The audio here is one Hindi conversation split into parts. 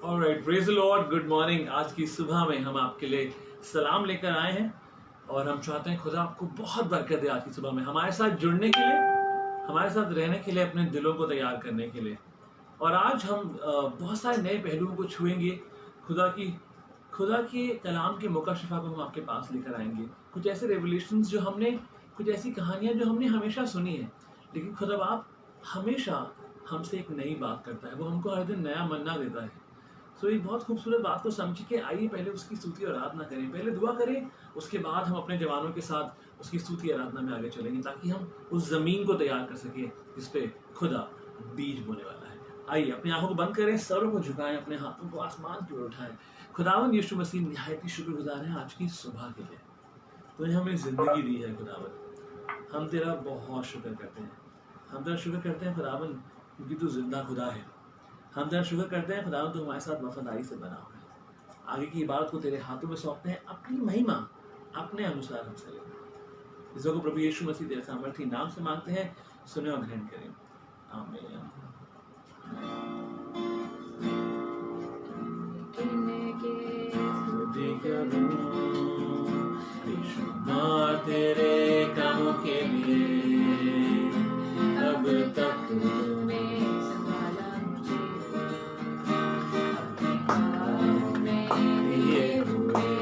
Alright, praise the Lord, good morning. आज की सुबह में हम आपके लिए सलाम लेकर आए हैं और हम चाहते हैं खुदा आपको बहुत बरकत दे। आज की सुबह में हमारे साथ जुड़ने के लिए, हमारे साथ रहने के लिए, अपने दिलों को तैयार करने के लिए। और आज हम बहुत सारे नए पहलुओं को छुएंगे। खुदा के कलाम के मौका शिफा को हम आपके पास लेकर आएंगे। कुछ ऐसे रेवलेशंस जो हमने, कुछ ऐसी कहानियां जो हमने हमेशा सुनी है, लेकिन खुदा बाप हमेशा हमसे एक नई बात करता है। वो हमको हर दिन नया मन्ना देता है। सो एक बहुत खूबसूरत बात को समझ के आइए पहले उसकी स्तुति और आराधना करें, पहले दुआ करें, उसके बाद हम अपने जवानों के साथ उसकी स्तुति आराधना में आगे चलेंगे, ताकि हम उस जमीन को तैयार कर सकें जिस पे खुदा बीज बोने वाला है। आइए अपनी आंखों को बंद करें, सरों को झुकाएं, अपने हाथों को आसमान की ओर उठाएं। खुदावन यीशु मसीह, निहायत ही शुक्रगुजार हैं आज की सुबह के लिए। तूने हमें जिंदगी दी है खुदावन, हम तेरा बहुत शुक्र करते हैं। हम तेरा शुक्र करते हैं खुदावन, क्योंकि तू जिंदा खुदा है। हम तेरा शुक्र करते हैं खुदावन, तू हमारे साथ वफादारी से बना हुआ है। आगे की इबादत को तेरे हाथों में सौंपते हैं, अपनी महिमा अपने अनुसार हमसे ले। इस को प्रभु यीशु मसीह तेरे सामर्थी नाम से मांगते हैं, सुने और ग्रहण करें, आमीन। तेरे कामों के लिए अब तक तूने संभाला मुझे, ये हुए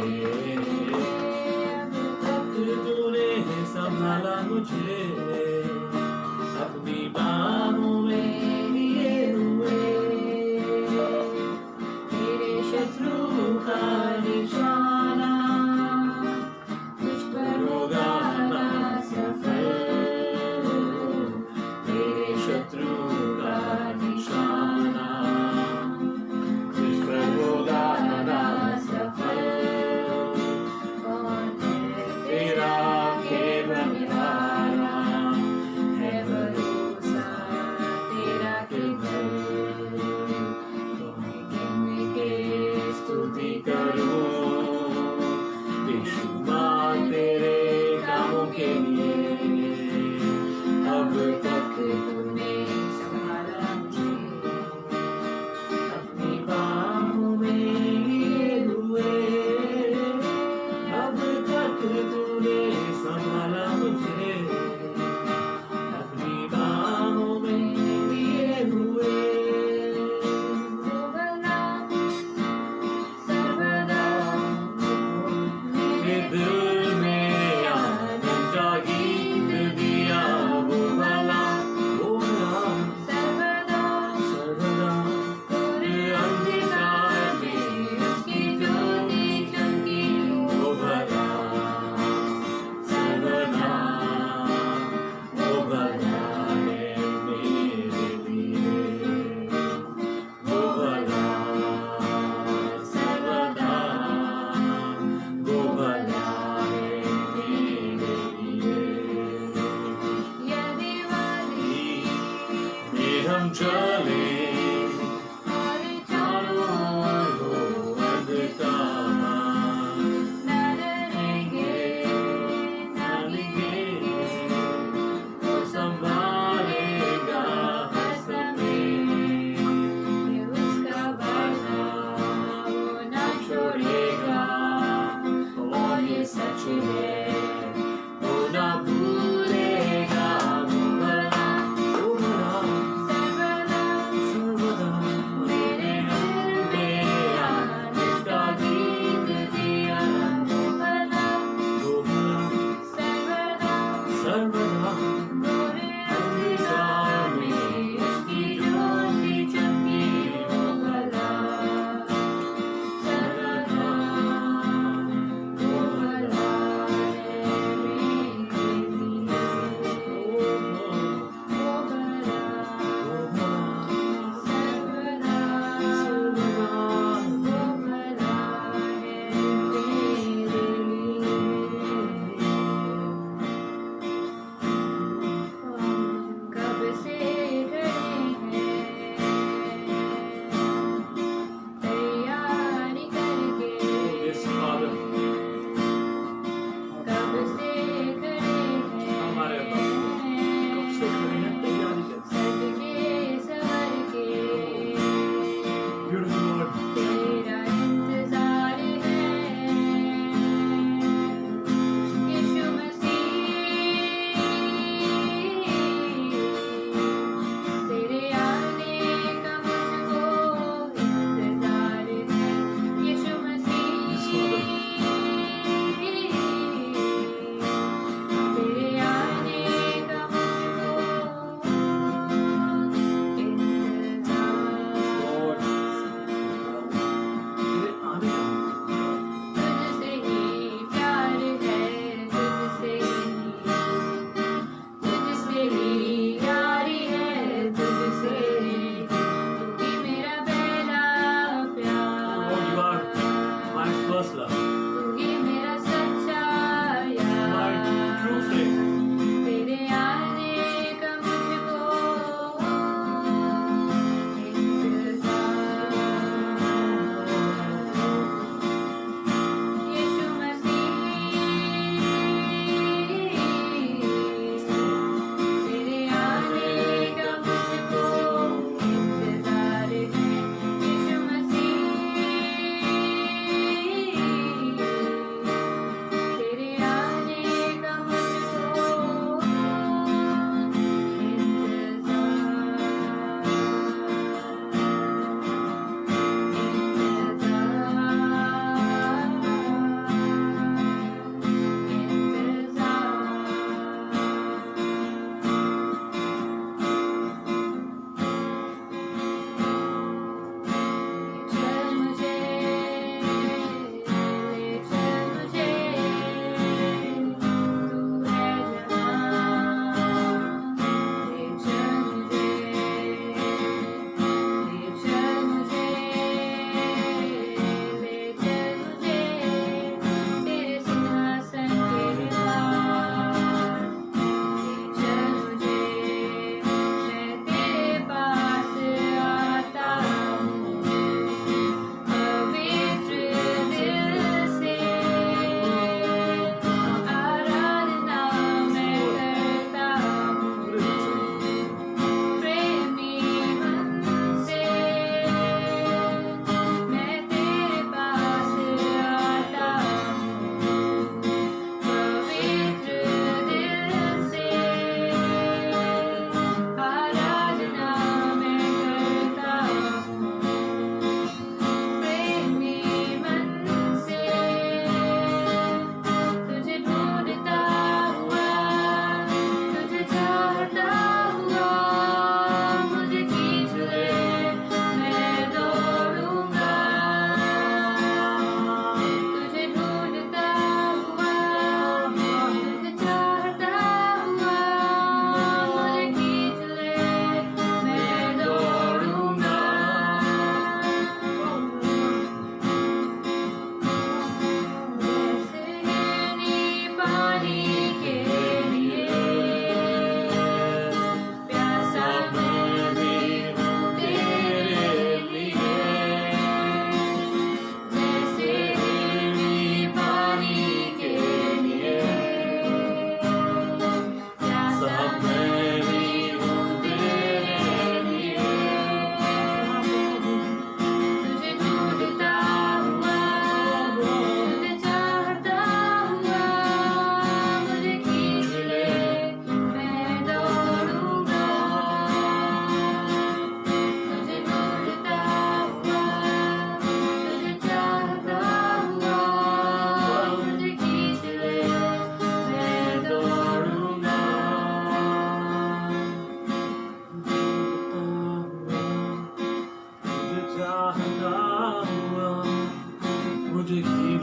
अब तक तूने संभाला मुझे, अपनी बाहों में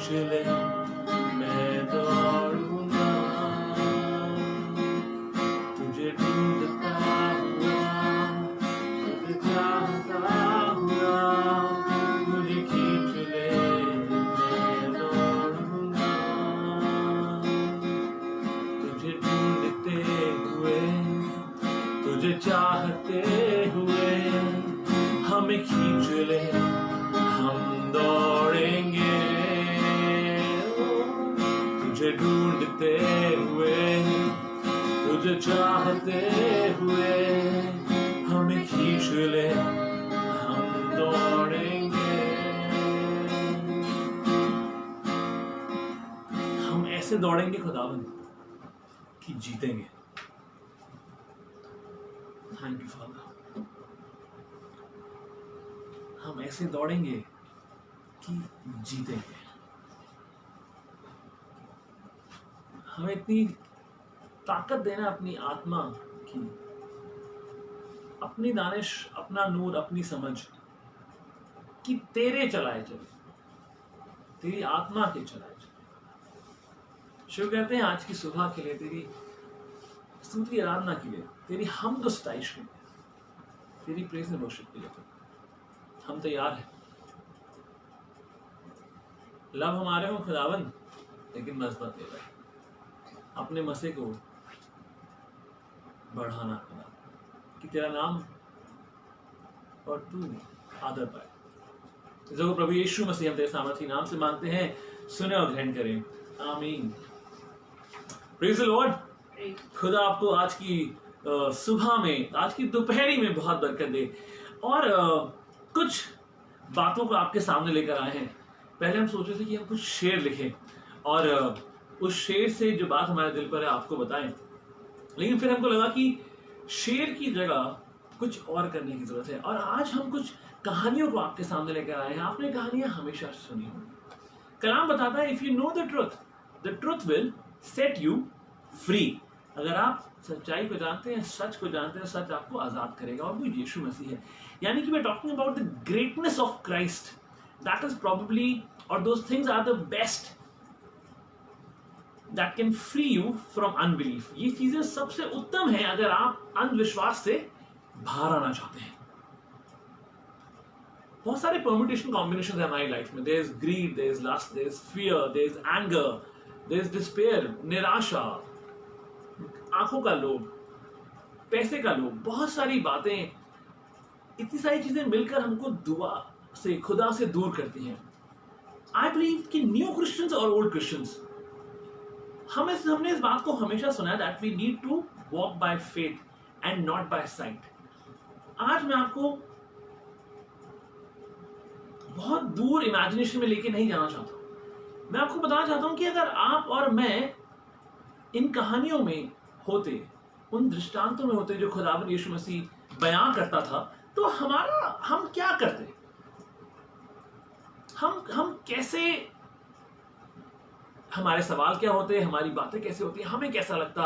खींच ले मैं दौड़ूंगा, तुझे ढूंढता हुआ, तुझे चाहता हुआ, मुझे खींच ले मैं दौड़ूंगा, तुझे ढूंढते हुए, तुझे चाहते हुए, हमें खींच ले हम दौड़ेंगे, तुझे ढूंढते हुए, तुझे चाहते हुए, हमें खींच ले हम दौड़ेंगे। हम ऐसे दौड़ेंगे खुदावन कि जीतेंगे। Thank you father. हम ऐसे दौड़ेंगे कि जीतेंगे। हमें इतनी ताकत देना अपनी आत्मा की, अपनी दानिश, अपना नूर, अपनी समझ कि तेरे चलाए चले, तेरी आत्मा के चलाए चले। शिव कहते हैं आज की सुबह के लिए, तेरी स्तुति आराधना के लिए, तेरी हमद सताइश के लिए, तेरी प्रेज़ एंड वर्शिप के लिए हम तैयार हैं। लब हमारे हो खुदावन, लेकिन मजबत ले रहे अपने मसे को बढ़ाना खुदा, कि तेरा नाम और तू आदर पाए। जो प्रभु यीशु मसीह हम तेरे सामर्थी नाम से मांगते हैं, सुने और ग्रहण करें, आमीन। Praise the Lord. खुदा आपको आज की सुबह में, आज की दोपहरी में बहुत बरकत दे। और कुछ बातों को आपके सामने लेकर आए हैं। पहले हम सोच रहे थे कि हम कुछ शेर लिखें और उस शेर से जो बात हमारे दिल पर है आपको बताएं, लेकिन फिर हमको लगा कि शेर की जगह कुछ और करने की जरूरत है। और आज हम कुछ कहानियों को आपके सामने लेकर आए हैं। आपने कहानियां हमेशा सुनी होंगी। कलाम बताता है, if you know the truth will set you free. अगर आप सच्चाई को जानते हैं, सच को जानते हैं, सच आपको आजाद करेगा, और वो यीशु मसीह है। यानी कि we are talking about the greatness of Christ. That is probably, और those things are the best that can free you from unbelief. ये चीजें सबसे उत्तम है अगर आप अंधविश्वास से बाहर आना चाहते हैं। बहुत सारे परम्यूटेशन कॉम्बिनेशन है हमारी लाइफ में। There is greed, there is lust, there is fear, there is anger, there is despair, निराशा, आंखों का लोभ, पैसे का लोभ, बहुत सारी बातें, इतनी सारी चीजें मिलकर हमको दुआ से, खुदा से दूर करती हैं। आई बिलीव कि न्यू क्रिश्चियंस और ओल्ड क्रिश्चियंस, हमने इस बात को हमेशा सुना है that we need to walk by faith and not by sight. आज मैं आपको बहुत दूर इमेजिनेशन में लेके नहीं जाना चाहता। मैं आपको बताना चाहता हूं कि अगर आप और मैं इन कहानियों में होते, उन दृष्टांतों में होते जो खुदावंद यीशु मसीह बयां करता था, तो हम क्या करते? हम कैसे, हमारे सवाल क्या होते, हमारी बातें कैसे होती, हमें कैसा लगता,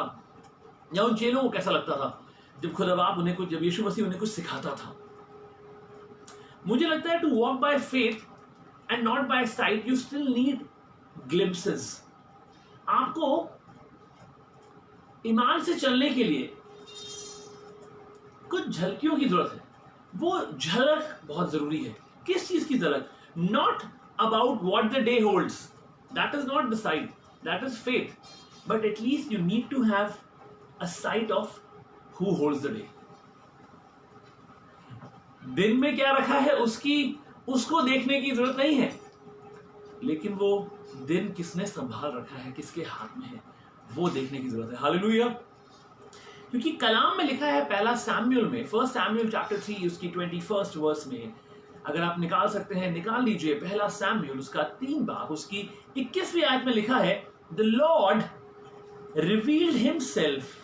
या उन चेलों को कैसा लगता था जब यीशु मसीह उन्हें कुछ सिखाता था। मुझे लगता है to walk by faith and not by sight, you still need glimpses. आपको ईमान से चलने के लिए कुछ झलकियों की जरूरत है। वो झलक बहुत जरूरी है। किस चीज की झलक? Not about what the day holds, that is not the sight, that is faith, but at least you need to have a sight of who holds the day. दिन में क्या रखा है उसको देखने की जरूरत नहीं है, लेकिन वो दिन किसने संभाल रखा है, किसके हाथ में है, वो देखने की जरूरत है। हालेलुया। क्योंकि कलाम में लिखा है, पहला सैमुएल में, 1 सैमुएल चैप्टर 3 उसकी 21st वर्स में, अगर आप निकाल सकते हैं निकाल लीजिए, पहला सैमुएल उसका 3 बाब उसकी 21वीं आयत में लिखा है, the Lord revealed himself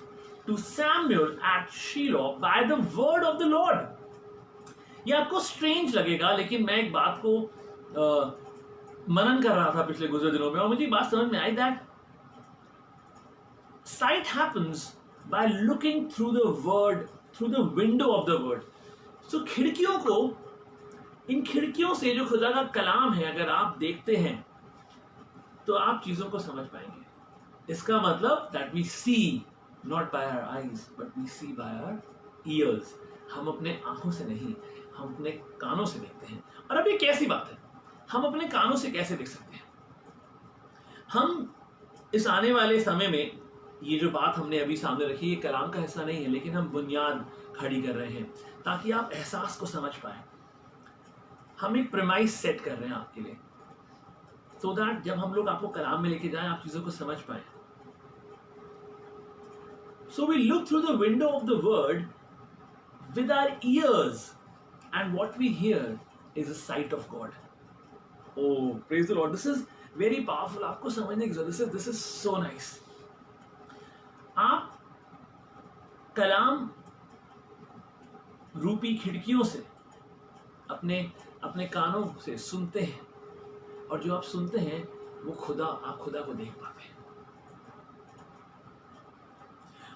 to Samuel at Shiloh by the word of the Lord. ये आपको स्ट्रेंज लगेगा, लेकिन मैं एक बात को मनन कर रहा था पिछले गुजरे दिनों में, और मुझे बात समझ में आई that sight happens by looking through the word, through the window of the word. So खिड़कियों को, इन खिड़कियों से जो खुदा का कलाम है अगर आप देखते हैं, तो आप चीजों को समझ पाएंगे। इसका मतलब that we see not by our eyes but we see by our ears. हम अपने आंखों से नहीं, हम अपने कानों से देखते हैं। और अब ये कैसी बात है, हम अपने कानों से कैसे देख सकते हैं? हम इस आने वाले समय में ये जो बात हमने अभी सामने रखी, ये कलाम का हिस्सा नहीं है, लेकिन हम बुनियाद खड़ी कर रहे हैं ताकि आप एहसास को समझ पाए। हम एक प्रेमाइस सेट कर रहे हैं आपके लिए, सो दैट जब हम लोग आपको कलाम में लेके जाएं, आप चीजों को समझ पाए। So we look through the window of the word with our ears, and what we hear is a sight of God. Oh, praise the Lord. This is very powerful. आपको समझने की जरूरत, this is so nice. आप कलाम रूपी खिड़कियों से अपने कानों से सुनते हैं, और जो आप सुनते हैं वो आप खुदा को देख पाते हैं।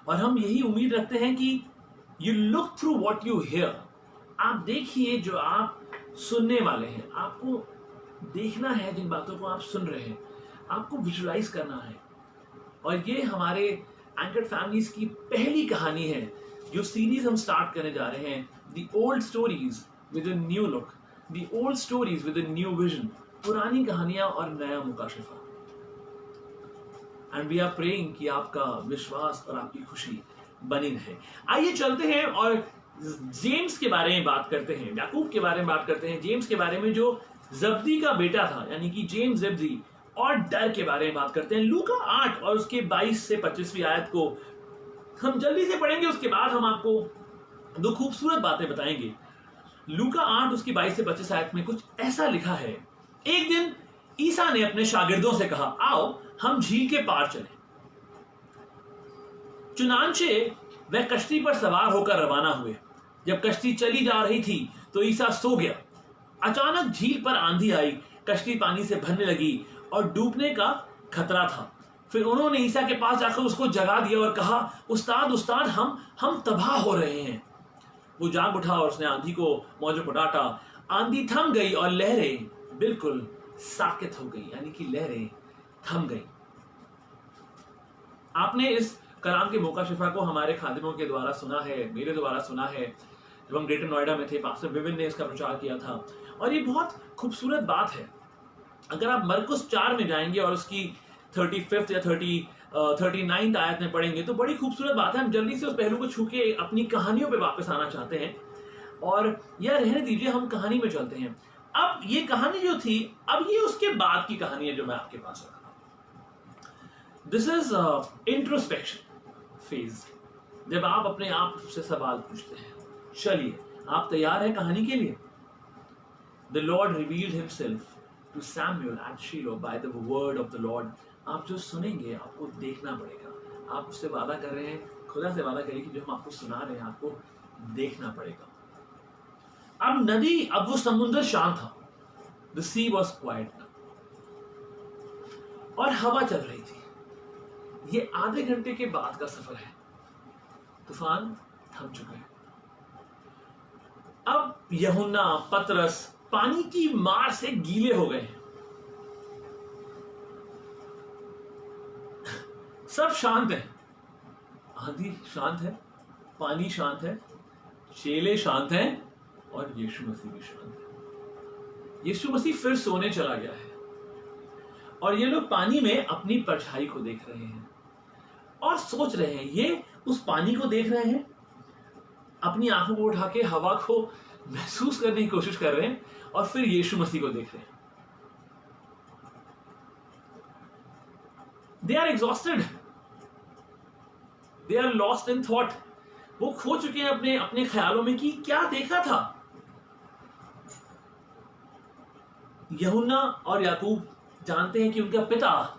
और हम यही उम्मीद रखते हैं कि You look through what you hear. आप देखिए जो आप सुनने वाले हैं। आपको देखना है जिन बातों को आप सुन रहे हैं, आपको विजुलाइज करना है। और ये हमारे एंकर्ड फैमिलीज की पहली कहानी है, जो सीरीज हम स्टार्ट करने जा रहे हैं, the old stories with a new look, the old stories with a new vision. पुरानी कहानियां और नया मुकाशिफा। एंड वी आर प्रेइंग कि आपका विश्वास और आपकी खुशी बनी रहे। आइए चलते हैं और जेम्स के बारे में बात करते हैं, याकूब के बारे में बात करते हैं, जेम्स के बारे में जो जब्दी का बेटा था, यानी कि जेम्स जब्दी, और डर के बारे में बात करते हैं। लूका 8 और उसके 22 से 25वीं आयत को हम जल्दी से पढ़ेंगे, उसके बाद हम आपको दो खूबसूरत बातें बताएंगे। लूका 8 उसकी 22 से 25 आयत में कुछ ऐसा लिखा है, एक दिन ईसा ने अपने शागिर्दों से कहा, आओ हम झील के पार चलें। चुनांचे वह कश्ती पर सवार होकर रवाना हुए। जब कश्ती चली जा रही थी तो ईसा सो गया। अचानक झील पर आंधी आई, कश्ती पानी से भरने लगी और डूबने का खतरा था। फिर उन्होंने ईसा के पास जाकर उसको जगा दिया और कहा, उस्ताद उस्ताद, हम तबाह हो रहे हैं। वो जाग उठा और उसने आंधी को मौजों को डांटा। आंधी थम गई और लहरें बिल्कुल साकित हो गई, यानी कि लहरें थम गई। आपने इस कलाम के मौका शिफा को हमारे खादिमों के द्वारा सुना है, मेरे द्वारा सुना है। जब हम ग्रेटर नोएडा में थे, पास्टर विविन ने इसका प्रचार किया था। और ये बहुत खूबसूरत बात है। अगर आप मरकुस 4 में जाएंगे और उसकी 35 या 39 आयत में पढ़ेंगे तो बड़ी खूबसूरत बात है। हम जल्दी से उस पहलू को छू के अपनी कहानियों पे वापस आना चाहते हैं, और यह रहने दीजिए, हम कहानी में चलते हैं। अब ये कहानी जो थी, अब ये उसके बाद की कहानी है जो मैं आपके पास रखा। दिस इज इंट्रोस्पेक्शन फेज, जब आप अपने आप से सवाल पूछते हैं। चलिए, आप तैयार हैं कहानी के लिए? The Lord revealed himself to Samuel at Shiloh by the word of the Lord. आप जो सुनेंगे आपको देखना पड़ेगा। आप उससे वादा कर रहे हैं, खुदा से वादा करिए कि जो हम आपको सुना रहे हैं आपको देखना पड़ेगा। अब नदी, अब वो समुद्र शांत था। The sea was quiet now. और हवा चल रही थी। ये आधे घंटे के बाद का सफर है। तूफान थम चुका है। अब यूहन्ना, पतरस पानी की मार से गीले हो गए हैं। सब शांत है, आंधी शांत है, पानी शांत है, चेले शांत हैं, और यीशु मसीह भी शांत है। यीशु मसीह फिर सोने चला गया है, और ये लोग पानी में अपनी परछाई को देख रहे हैं और सोच रहे हैं। ये उस पानी को देख रहे हैं, अपनी आंखों को उठा के हवा को महसूस करने की कोशिश कर रहे हैं, और फिर यीशु मसीह को देख रहे हैं। They are exhausted, they are lost in thought. वो खो चुके हैं अपने अपने ख्यालों में कि क्या देखा था। यूहन्ना और याकूब जानते हैं कि उनका पिता,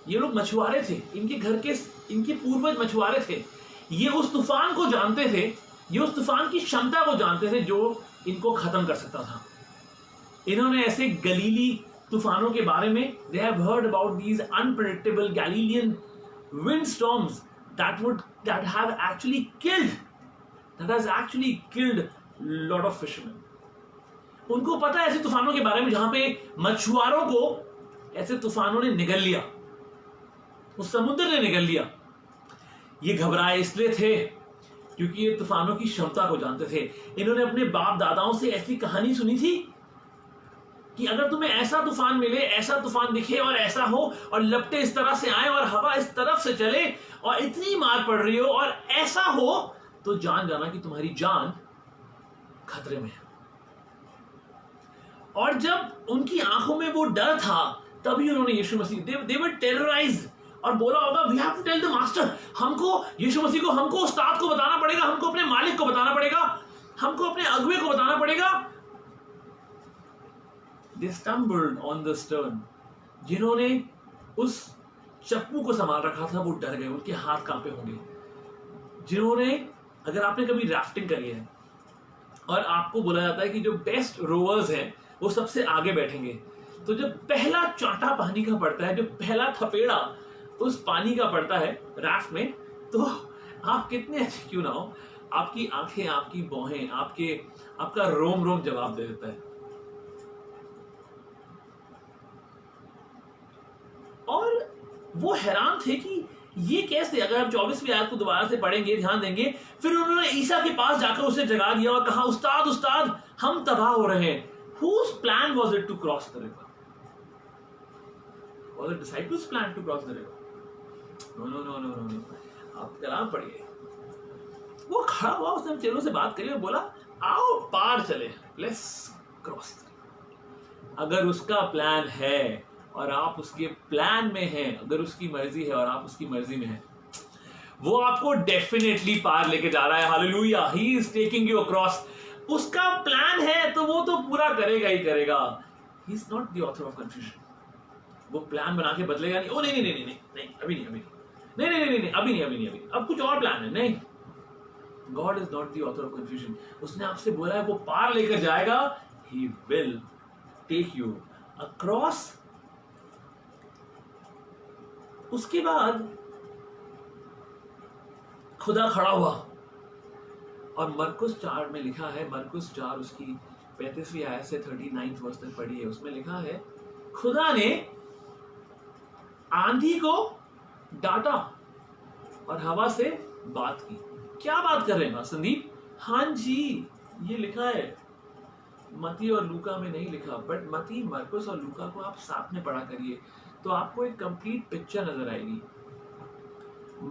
ये लोग मछुआरे थे, इनके घर के इनके पूर्वज मछुआरे थे। ये उस तूफान को जानते थे, ये उस तूफान की क्षमता को जानते थे जो इनको खत्म कर सकता था। इन्होंने ऐसे गलीली तूफानों के बारे में, they have heard about these unpredictable Galilean windstorms that have actually killed lot of fishermen. उनको पता है ऐसे तूफानों के बारे में जहां पे मछुआरों को ऐसे तूफानों ने निगल लिया, उस समुद्र ने निगल लिया। ये घबराए इसलिए थे क्योंकि ये तूफानों की क्षमता को जानते थे। इन्होंने अपने बाप दादाओं से ऐसी कहानी सुनी थी कि अगर तुम्हें ऐसा तूफान मिले, ऐसा तूफान दिखे और ऐसा हो और लपटे इस तरह से आए और हवा इस तरफ से चले और इतनी मार पड़ रही हो और ऐसा हो, तो जान जाना कि तुम्हारी जान खतरे में है। और जब उनकी आंखों में वो डर था, तभी उन्होंने यीशु मसीह, दे वर टेरराइज्ड, और बोला होगा we have to tell the master, हमको यीशु मसीह को, हमको उस्ताद को बताना पड़ेगा, हमको अपने मालिक को बताना पड़ेगा, हमको अपने अगुवे को बताना पड़ेगा। They stumbled on the stern. जिन्होंने उस चप्पू को संभाल रखा था वो डर गए, उनके हाथ कांपे होंगे। जिन्होंने, अगर आपने कभी राफ्टिंग करी है और आपको बोला जाता है कि जो बेस्ट रोवर्स हैं वो सबसे आगे बैठेंगे, तो जब पहला चांटा पानी का पड़ता है, जो पहला थपेड़ा उस पानी का पड़ता है राफ्ट में, तो आप कितने अच्छे क्यों ना हो, आपकी आंखें, आपकी भौहें, आपका रोम रोम जवाब दे देता है। और वो हैरान थे कि ये कैसे। अगर आप 24वीं आयत को दोबारा से पढ़ेंगे, ध्यान देंगे, फिर उन्होंने ईसा के पास जाकर उसे जगा दिया और कहा, उस्ताद उस्ताद, हम तबाह हो रहे हैं। Whose plan was it to cross the river? Was it disciples' plan to cross the river? No. आप कलाम पढ़िए। वो खड़ा हुआ, उसने चेलों से बात करी और बोला, आओ पार चले, लेट्स क्रॉस। अगर उसका प्लान है और आप उसके प्लान में हैं, अगर उसकी मर्जी है और आप उसकी मर्जी में हैं, वो आपको डेफिनेटली पार लेके जा रहा है। Hallelujah, he is taking you across. उसका प्लान है तो वो तो पूरा करेगा ही करेगा। He is not the author of confusion. वो प्लान बना के बदलेगा नहीं, ओ नहीं, अभी नहीं, अब कुछ और प्लान है, नहीं। God is not the author of confusion. उसने आपसे बोला है वो पार लेकर जाएगा, he will take you across. उसके बाद खुदा खड़ा हुआ, और मरकुस 4 में लिखा है, मरकुस 4 उसकी 35वीं आयत से 39 वर्ष तक पढ़ी है, उसमें लिखा है, खुदा ने आंधी को डांटा और हवा से बात की। क्या बात कर रहे हैं संदीप? हाँ जी, ये लिखा है, मती और लूका में नहीं लिखा, बट मती, मरकुस और लूका को आप साथ में पढ़ा करिए तो आपको एक कंप्लीट पिक्चर नजर आएगी।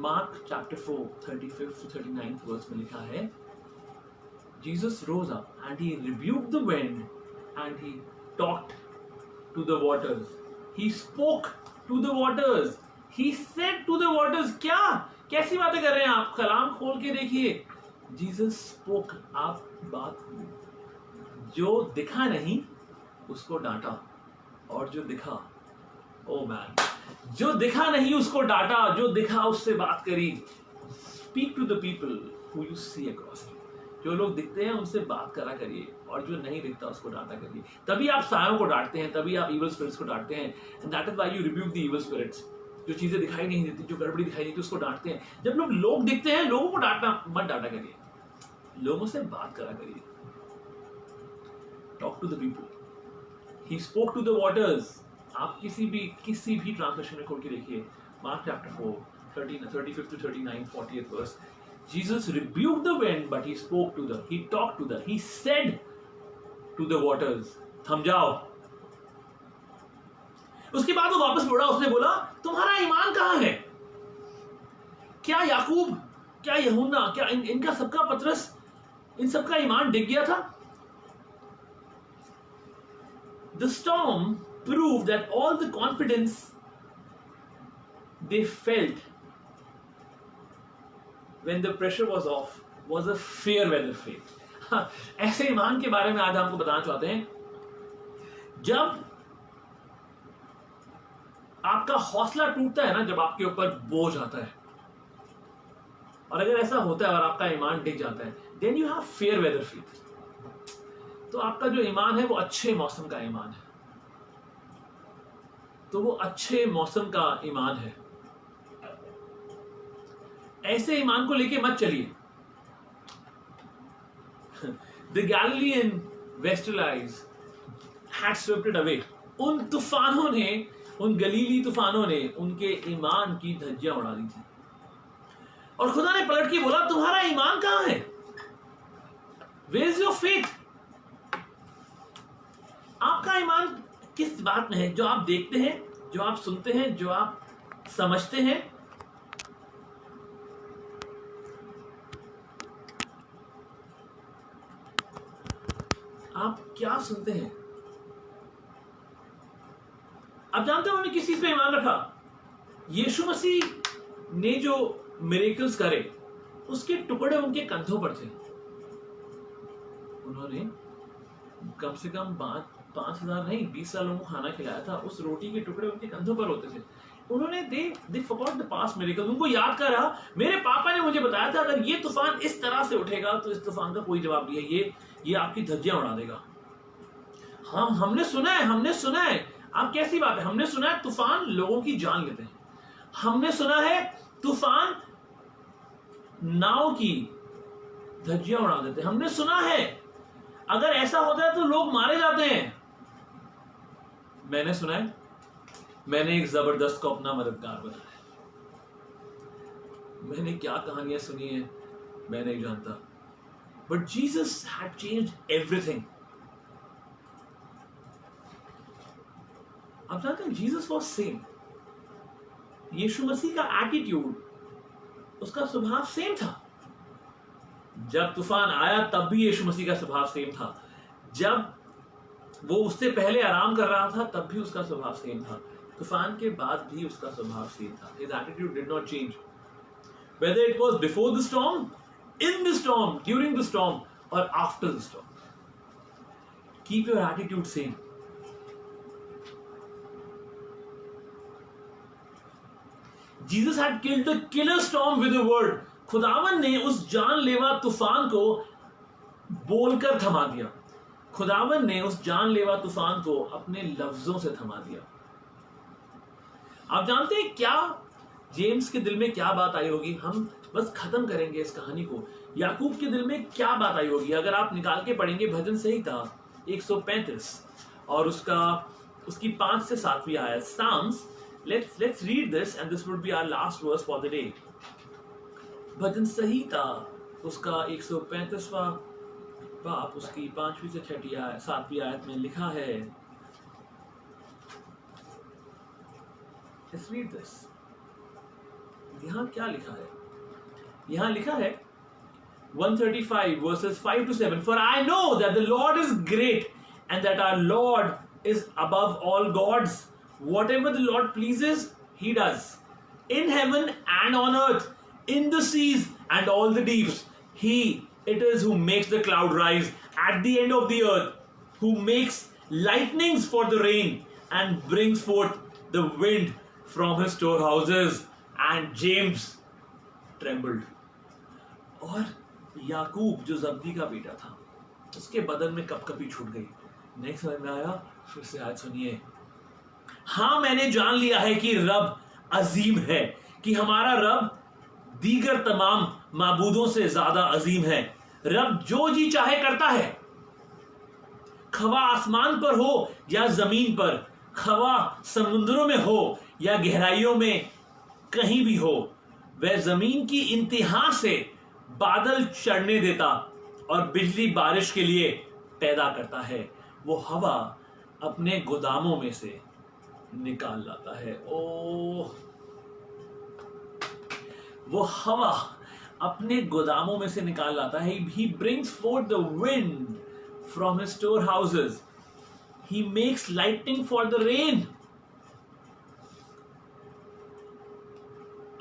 Mark chapter 4 35th to 39th verse में लिखा है, Jesus rose up and he rebuked the wind and he talked to the waters. He spoke to the waters. He said to the waters. क्या कैसी बातें कर रहे हैं आप? कलाम खोल के देखिए। Jesus spoke, आप बात, जो दिखा नहीं उसको डांटा, और जो दिखा, ओ मैन, जो दिखा नहीं उसको डांटा, जो दिखा उससे बात करी। Speak to the people who you see across you. जो लोग दिखते हैं उनसे बात करा करिए, और जो नहीं दिखता उसको डांटा करिए। तभी आप सायों को डांटते हैं, तभी आप evil spirits को डांटते हैं। And that is why you rebuke the evil spirits. जो चीजें दिखाई नहीं देती, जो गड़बड़ी दिखाई देती, उसको डांटते हैं। जब लोग दिखते हैं, लोगों को डांटना मत डांटा करिए, लोगों से बात करा करिए। Talk to the people. He spoke to the waters. आप किसी भी ट्रांसलेशन में खोल के देखिए, Mark chapter 4 35th to 39th 40th verse. Jesus rebuked the wind, but he spoke to the, he talked to the, he said to the waters, थम जाओ। उसके बाद वो वापस मुड़ा, उसने बोला, तुम्हारा ईमान कहाँ है? क्या याकूब, क्या यूहन्ना, क्या इनका सबका पतरस, इन सबका ईमान डिग गया था? The storm proved that all the confidence they felt when the pressure was off was a fair weather faith. ऐसे ईमान के बारे में आज हमको बताना चाहते हैं। जब आपका हौसला टूटता है ना, जब आपके ऊपर बोझ आता है, और अगर ऐसा होता है और आपका ईमान डिग जाता है, then you have fair weather faith. तो आपका जो ईमान है वो अच्छे मौसम का ईमान है, तो वो अच्छे मौसम का ईमान है। ऐसे ईमान को लेके मत चलिए। The Galilean वेस्टलाइज had swept it away. उन तूफानों ने, उन गलीली तूफानों ने उनके ईमान की धज्जियां उड़ा दी थी। और खुदा ने पलट के बोला, तुम्हारा ईमान कहां है? Where is your faith? आपका ईमान किस बात में है? जो आप देखते हैं, जो आप सुनते हैं, जो आप समझते हैं, आप क्या सुनते हैं? आप जानते हो उन्होंने किस चीज पे ईमान रखा? यीशु मसीह ने जो मिरेकल्स करे उसके टुकड़े उनके कंधों पर थे। उन्होंने कम से कम 5,000 नहीं 20 लोगों को खाना खिलाया था। उस रोटी के टुकड़े उनके कंधों पर होते थे। उन्होंने दे फॉरगॉट द पास्ट मिरेकल्स। उनको याद कर रहा, मेरे पापा ने मुझे बताया था अगर ये तूफान इस तरह से उठेगा तो इस तूफान का कोई जवाब नहीं है, ये आपकी धज्जियां उड़ा देगा। हमने सुना है। अब कैसी बात है? हमने सुना है तूफान लोगों की जान लेते हैं। हमने सुना है तूफान नाव की धज्जियां उड़ा देते हैं। हमने सुना है अगर ऐसा होता है तो लोग मारे जाते हैं। मैंने सुना है, मैंने एक जबरदस्त को अपना मददगार बनाया। मैंने क्या कहानियां सुनी है मैं नहीं जानता, but Jesus had changed everything. आप जानते हैं जीसस वॉज सेम। यीशु मसीह का एटीट्यूड, उसका स्वभाव सेम था। जब तूफान आया तब भी यीशु मसीह का स्वभाव सेम था। जब वो उससे पहले आराम कर रहा था तब भी उसका स्वभाव सेम था। तूफान के बाद भी उसका स्वभाव सेम था। His attitude did not change. Whether it was before the storm, in the storm, during the storm, or after the storm. Keep your attitude same. Jesus had killed the killer storm with a word. खुदावन ने उस जानलेवा तूफान को बोलकर थमा दिया। खुदावन ने उस जानलेवा तूफान को अपने लफ्जों से थमा दिया। आप जानते हैं क्या जेम्स के दिल में क्या बात आई होगी? हम बस खत्म करेंगे इस कहानी को। याकूब के दिल में क्या बात आई होगी? अगर आप निकाल के पढ़ेंगे भजन संहिता 135 और उसकी 5 से 7वीं आयत, Sam's. Let's read this and this would be our last verse for the day. भजन संहिता उसका 135वां बाप उसकी 5वीं से 7वीं आयत में लिखा है। Let's read this. यहाँ क्या लिखा है? यहाँ लिखा है 135 verses 5 to 7. For I know that the Lord is great and that our Lord is above all gods. Whatever the Lord pleases, He does. In heaven and on earth, in the seas and all the deeps, it is who makes the cloud rise at the end of the earth, who makes lightnings for the rain and brings forth the wind from his storehouses. And James trembled. और याकूब जो जब्दी का बेटा था, उसके बदन में कपकपी छूट गई। नहीं समझ में आया? फिर से आज सुनिए। हाँ, मैंने जान लिया है कि रब अजीम है, कि हमारा रब दीगर तमाम माबूदों से ज्यादा अजीम है। रब जो जी चाहे करता है, खवा आसमान पर हो या जमीन पर, खवा समुद्रों में हो या गहराइयों में, कहीं भी हो। वह जमीन की इंतहा से बादल चढ़ने देता और बिजली बारिश के लिए पैदा करता है। वो हवा अपने गोदामों में से निकाल लाता है। ओह, वो हवा अपने गोदामों में से निकाल लाता है। He brings forth the wind from his storehouses. He makes lightning for the rain.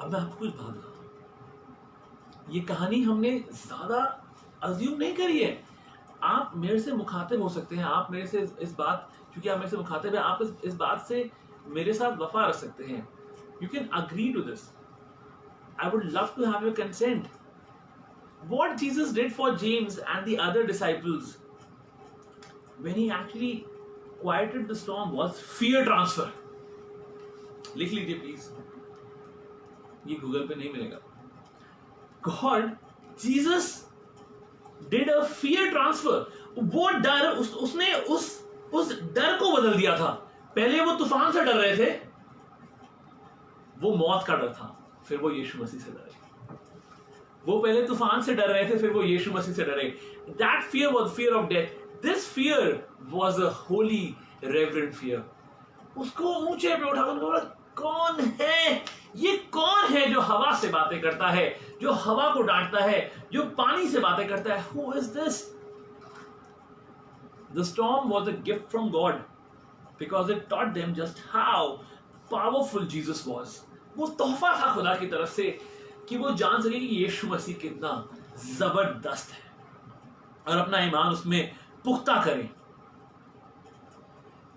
अब मैं आपको कुछ बात बताऊं। ये कहानी हमने ज्यादा अज्यूम नहीं करी है। आप मेरे से मुखातिब हो सकते हैं। आप मेरे से इस बात, क्योंकि आप मेरे से मुखातिब हैं, आप इस बात से मेरे साथ वफा रख सकते हैं। You can agree to this. I would love to have your consent. What Jesus did for James and the other disciples when he actually quieted the storm was fear transfer. लिख लीजिए प्लीज, ये गूगल पे नहीं मिलेगा। God, Jesus did a fear transfer, वो डर उसने उस डर को बदल दिया था। पहले वो तूफान से डर रहे थे, वो मौत का डर था, फिर वो यीशु मसीह से डरे। वो पहले तूफान से डर रहे थे, फिर वो यीशु मसीह से डरे। That fear was fear of death, this fear was a Holi reverent fear. उसको ऊंचे पे उठाकर बोला, कौन है ये? कौन है जो हवा से बातें करता है, जो हवा को डांटता है, जो पानी से बातें करता है? Who is this? The storm was a gift from God because it taught them just how powerful Jesus was. वो तोहफा था खुदा की तरफ से कि वो जान सके कि यीशु मसीह कितना जबरदस्त है और अपना ईमान उसमें पुख्ता करें।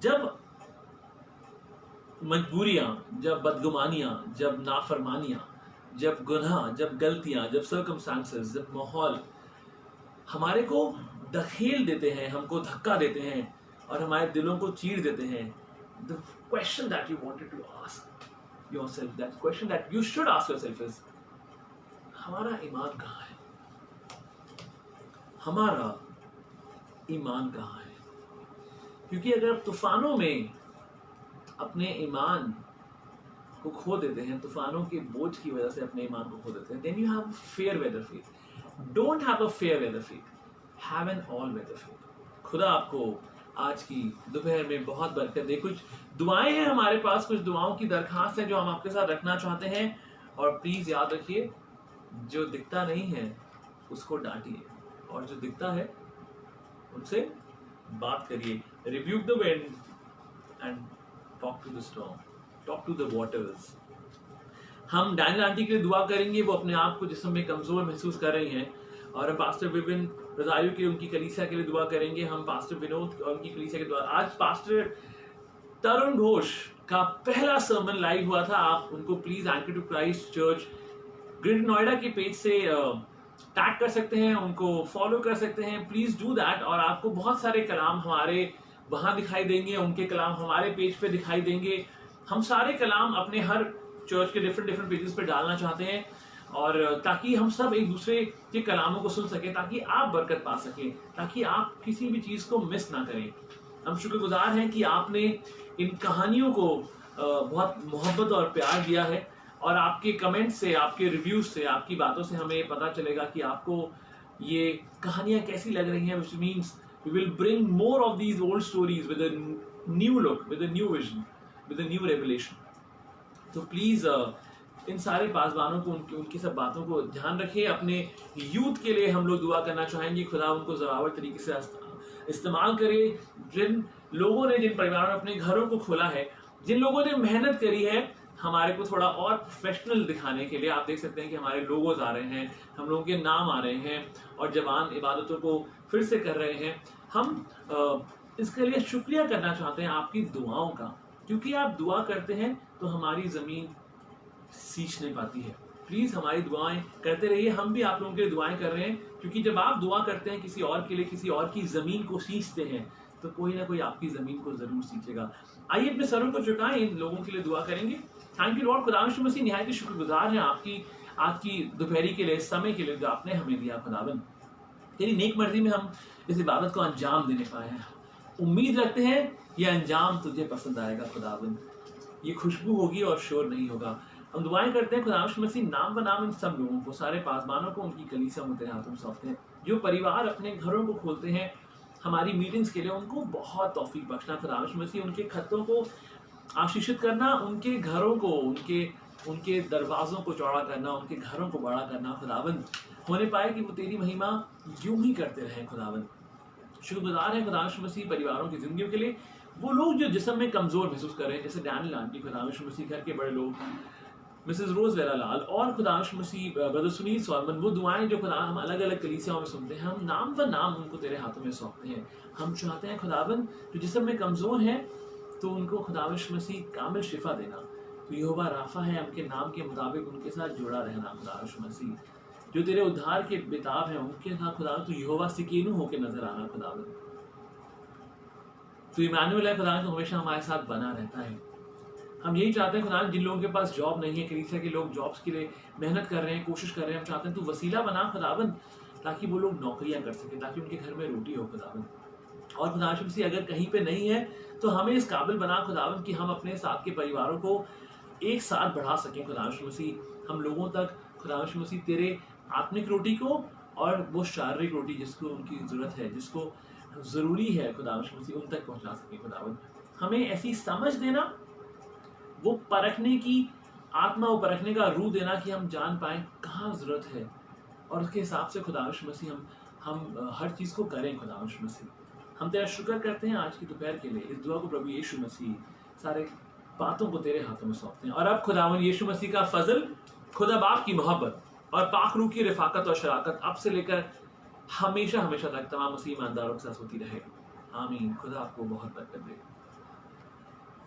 जब मजबूरियां, जब बदगुमानियां, जब नाफरमानियां, जब गुनाह, जब गलतियां, जब सर्कमस्टांसेस, जब माहौल हमारे को धकेल देते हैं, हमको धक्का देते हैं और हमारे दिलों को चीर देते हैं, the question that you wanted to ask yourself, that question that you should ask yourself is, हमारा ईमान कहाँ है? हमारा ईमान कहाँ है? क्योंकि अगर आप तूफानों में अपने ईमान को खो देते हैं, तूफानों के बोझ की वजह से अपने ईमान को खो देते हैं, then you have fair weather faith. Don't have a fair weather faith. Have an all weather faith. खुदा आपको आज की दोपहर में बहुत बरकत दे। कुछ दुआएं हैं हमारे पास, कुछ दुआओं की दरखास्त है जो हम आपके साथ रखना चाहते हैं। और प्लीज याद रखिए, जो दिखता नहीं है उसको डांटिए और जो दिखता है उनसे बात करिए। Rebuke the wind and talk to the storm, talk to the waters. हम डैनियल आंटी के लिए दुआ करेंगे, वो अपने आप को जिस्म में कमजोर महसूस कर रही हैं। और हम पास्टर विपिन रजारियो के उनकी कलीसिया के लिए दुआ करेंगे। हम पास्टर विनोद और उनकी कलीसिया के दुआ। आज पास्टर तरुण घोष का पहला सर्मन लाइव हुआ था। आप उनको please anchor to Christ Church Greater Noida के पेज से टैग कर सकते हैं, उनको फॉलो कर सकते हैं। Please do that. और आपको बहुत सारे कलाम हमारे वहां दिखाई देंगे, उनके कलाम हमारे पेज पे दिखाई देंगे। हम सारे कलाम अपने हर चर्च के डिफरेंट पेजेस पे डालना चाहते हैं, और ताकि हम सब एक दूसरे के कलामों को सुन सके, ताकि आप बरकत पा सके, ताकि आप किसी भी चीज को मिस ना करें। हम शुक्रगुजार हैं कि आपने इन कहानियों को बहुत मोहब्बत और प्यार दिया है, और आपके कमेंट से, आपके रिव्यूज से, आपकी बातों से हमें पता चलेगा कि आपको ये कहानियां कैसी लग रही हैं, which means we will bring more of these old stories with a new look, with a new vision, with a new revelation. तो प्लीज इन सारे पासवानों को, उनकी सब बातों को ध्यान रखिए। अपने यूथ के लिए हम लोग दुआ करना चाहेंगे, खुदा उनको ज़रावर तरीके से इस्तेमाल करे। जिन लोगों ने, जिन परिवारों ने अपने घरों को खोला है, जिन लोगों ने मेहनत करी है हमारे को थोड़ा और प्रोफेशनल दिखाने के लिए, आप देख सकते हैं कि हमारे लोगोज आ रहे हैं, हम लोगों के नाम आ रहे हैं, और जवान इबादतों को फिर से कर रहे हैं। हम इसके लिए शुक्रिया करना चाहते हैं आपकी दुआओं का, क्योंकि आप दुआ करते हैं तो हमारी ज़मीन सींच नहीं पाती है। प्लीज हमारी दुआएं करते रहिए। हम भी आप लोगों के लिए दुआएं कर रहे हैं, क्योंकि जब आप दुआ करते हैं किसी और के लिए, किसी और की जमीन को सींचते हैं, तो कोई ना कोई आपकी जमीन को जरूर सींचेगा। आइए अपने सरों को झुकाएं, इन लोगों के लिए दुआ करेंगे। Thank you Lord. खुदा यीशु मसीह निहायत ही शुक्रगुजार हैं आपकी आज की दोपहरी के लिए, समय के लिए जो आपने हमें दिया। खुदावन, तेरी नेक मर्जी में हम इस इबादत को अंजाम देने पाए हैं। उम्मीद रखते हैं ये अंजाम तुझे पसंद आएगा। खुदावन, ये खुशबू होगी और शोर नहीं होगा। हम दुआएं करते हैं खुदा यीशु मसीह नाम बनाम इन सब लोगों को, सारे पासबानों को, उनकी कलीसिया को तेरे हाथों में सौंपते हैं। जो परिवार अपने घरों को खोलते हैं हमारी मीटिंग्स के लिए, उनको बहुत तौफीक बख्शना। खुदा यीशु मसीह उनके खत्तों को आशीषित करना, उनके घरों को, उनके दरवाजों को चौड़ा करना, उनके घरों को बड़ा करना। खुदावन, होने पाए कि वो तेरी महिमा यूं ही करते रहे। खुदावन, शुक्रगुजार है खुदा यीशु मसीह परिवारों की जिंदगियों के लिए। वो लोग जो जिस्म में कमजोर महसूस कर रहे हैं, जैसे डैनियल आंटी, खुदा यीशु मसीह घर के बड़े लोग, मिसेस रोज वेरा लाल, और खुदा यीशु मसीह ब्रदर सुनील सॉलमन, वो दुआएं जो खुदा हम अलग अलग कलीसियाओं में सुनते हैं, हम नाम व नाम उनको तेरे हाथों में सौंपते हैं। हम चाहते हैं खुदावन, जो जिस्म में कमजोर हैं, तो उनको खुदा यीशु मसीह कामिल शिफा देना। तो यहोवा राफा है, उनके नाम के मुताबिक उनके साथ जुड़ा रहना। खुदा यीशु मसीह, जो तेरे उद्धार के बेताब हैं, उनके साथ खुदा तो यहोवा सिकीनू होकर नजर आना। खुदावन, तो इमानुएल है खुदा, तो हमेशा हमारे साथ बना रहता है। हम यही चाहते हैं खुदा, जिन लोगों के पास जॉब नहीं है, कलीसिया के लोग जॉब्स के लिए मेहनत कर रहे हैं, कोशिश कर रहे हैं, हम चाहते हैं तू वसीला बना खुदावन, ताकि वो लोग नौकरियां कर सकें, ताकि उनके घर में रोटी हो खुदावन। और खुदावंद मसीह अगर कहीं पे नहीं है तो हमें इस काबिल बना खुदावंद कि हम अपने साथ के परिवारों को एक साथ बढ़ा सकें खुदावंद मसीह, हम लोगों तक खुदावंद मसीह तेरे आत्मिक रोटी को और वो शारीरिक रोटी जिसको उनकी ज़रूरत है, जिसको ज़रूरी है खुदावंद मसीह, उन तक पहुंचा सकें खुदावंद। हमें ऐसी समझ देना, वो परखने की आत्मा, वो परखने का रूह देना कि हम जान पाएं कहाँ ज़रूरत है, और उसके हिसाब से खुदावंद मसीह हम हर चीज़ को करें खुदावंद मसीह। हम तेरा शुक्र करते हैं आज की दोपहर के लिए। इस दुआ को प्रभु यीशु मसीह सारे बातों को तेरे हाथों में सौंपते हैं। और अब खुदावंद यीशु मसीह का फजल, खुदा बाप की मोहब्बत और पाक रूह की रिफाकत और शराकत अब से लेकर हमेशा हमेशा तक तमाम मसीह ईमानदारों के साथ होती रहे। आमीन। खुदा आपको बहुत बरकत दे।